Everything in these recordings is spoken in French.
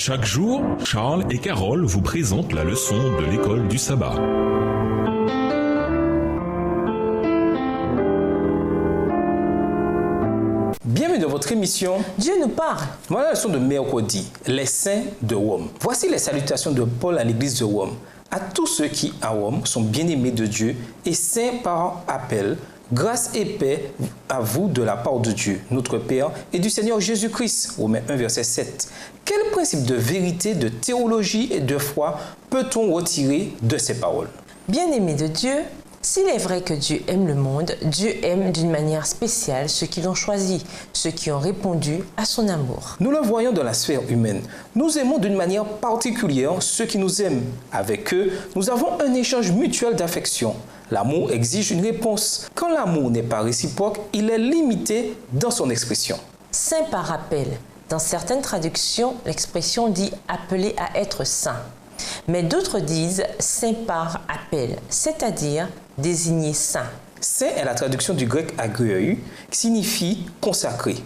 Chaque jour, Charles et Carole vous présentent la leçon de l'école du sabbat. Bienvenue dans votre émission Dieu nous parle. Voilà la leçon de mercredi, les saints de Rome. Voici les salutations de Paul à l'église de Rome. À tous ceux qui, à Rome, sont bien-aimés de Dieu et saints par appel, grâce et paix à vous de la part de Dieu, notre Père, et du Seigneur Jésus-Christ. Romains 1, verset 7. Quel principe de vérité, de théologie et de foi peut-on retirer de ces paroles? Bien-aimés de Dieu, s'il est vrai que Dieu aime le monde, Dieu aime d'une manière spéciale ceux qui l'ont choisi, ceux qui ont répondu à son amour. Nous le voyons dans la sphère humaine. Nous aimons d'une manière particulière ceux qui nous aiment. Avec eux, nous avons un échange mutuel d'affection. L'amour exige une réponse. Quand l'amour n'est pas réciproque, il est limité dans son expression. Saint par appel. Dans certaines traductions, l'expression dit « appelé à être saint ». Mais d'autres disent « saint par appel », c'est-à-dire désigné saint. Saint est la traduction du grec agrieu, qui signifie consacré.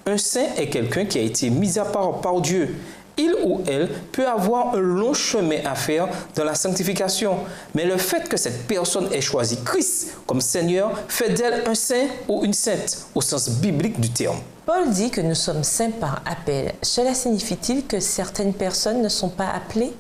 Un saint est quelqu'un qui a été mis à part par Dieu. Il ou elle peut avoir un long chemin à faire dans la sanctification. Mais le fait que cette personne ait choisi Christ comme Seigneur fait d'elle un saint ou une sainte, au sens biblique du terme. Paul dit que nous sommes saints par appel. Cela signifie-t-il que certaines personnes ne sont pas appelées?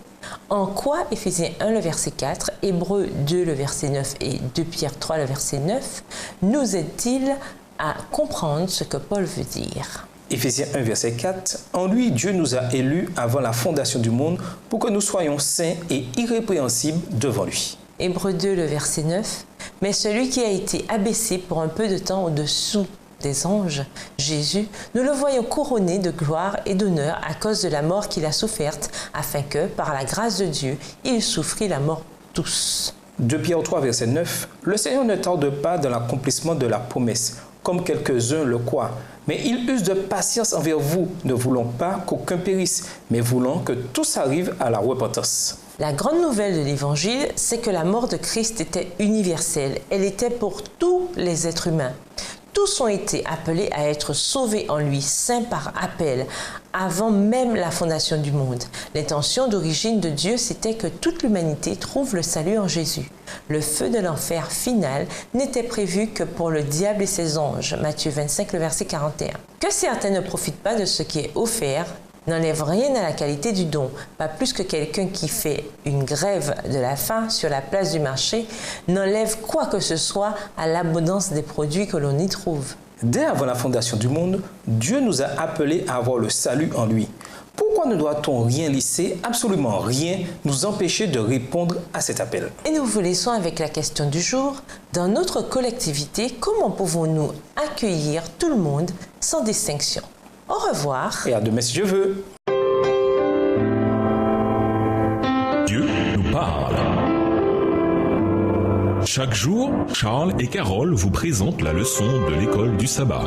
En quoi Éphésiens 1, le verset 4, Hébreux 2, le verset 9 et 2 Pierre 3, le verset 9, nous aide-t-il à comprendre ce que Paul veut dire? Éphésiens 1, verset 4, « En lui, Dieu nous a élus avant la fondation du monde pour que nous soyons saints et irrépréhensibles devant lui. » Hébreux 2, le verset 9, « Mais celui qui a été abaissé pour un peu de temps au-dessous des anges, Jésus, nous le voyons couronné de gloire et d'honneur à cause de la mort qu'il a soufferte, afin que, par la grâce de Dieu, il souffrit la mort tous. » 2 Pierre 3, verset 9, « Le Seigneur ne tarde pas dans l'accomplissement de la promesse, comme quelques-uns le croient, mais il use de patience envers vous, ne voulant pas qu'aucun périsse, mais voulant que tous arrivent à la repentance. » La grande nouvelle de l'Évangile, c'est que la mort de Christ était universelle. Elle était pour tous les êtres humains. Tous ont été appelés à être sauvés en lui, saints par appel, avant même la fondation du monde. L'intention d'origine de Dieu, c'était que toute l'humanité trouve le salut en Jésus. Le feu de l'enfer final n'était prévu que pour le diable et ses anges. Matthieu 25, le verset 41. Que certains ne profitent pas de ce qui est offert n'enlève rien à la qualité du don, pas plus que quelqu'un qui fait une grève de la faim sur la place du marché n'enlève quoi que ce soit à l'abondance des produits que l'on y trouve. Dès avant la fondation du monde, Dieu nous a appelés à avoir le salut en lui. Pourquoi ne doit-on rien laisser, absolument rien, nous empêcher de répondre à cet appel? Et nous vous laissons avec la question du jour. Dans notre collectivité, comment pouvons-nous accueillir tout le monde sans distinction? Au revoir. Et à demain si Dieu veut. Dieu nous parle. Chaque jour, Charles et Carole vous présentent la leçon de l'école du sabbat.